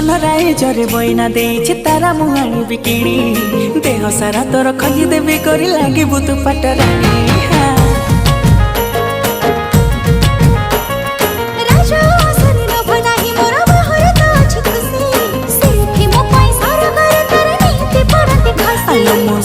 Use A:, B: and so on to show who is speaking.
A: राय जरे बइना देछि तारा मुहाणी बिकिनी देह सारा तोर खई देबी करी लागी बुतु पटरानी
B: राजा शरीर बनाही मोर बहर तो अछि खुशी सेठी मो पैसा रो घर तर नीति पड़ती खसी
A: आलो मो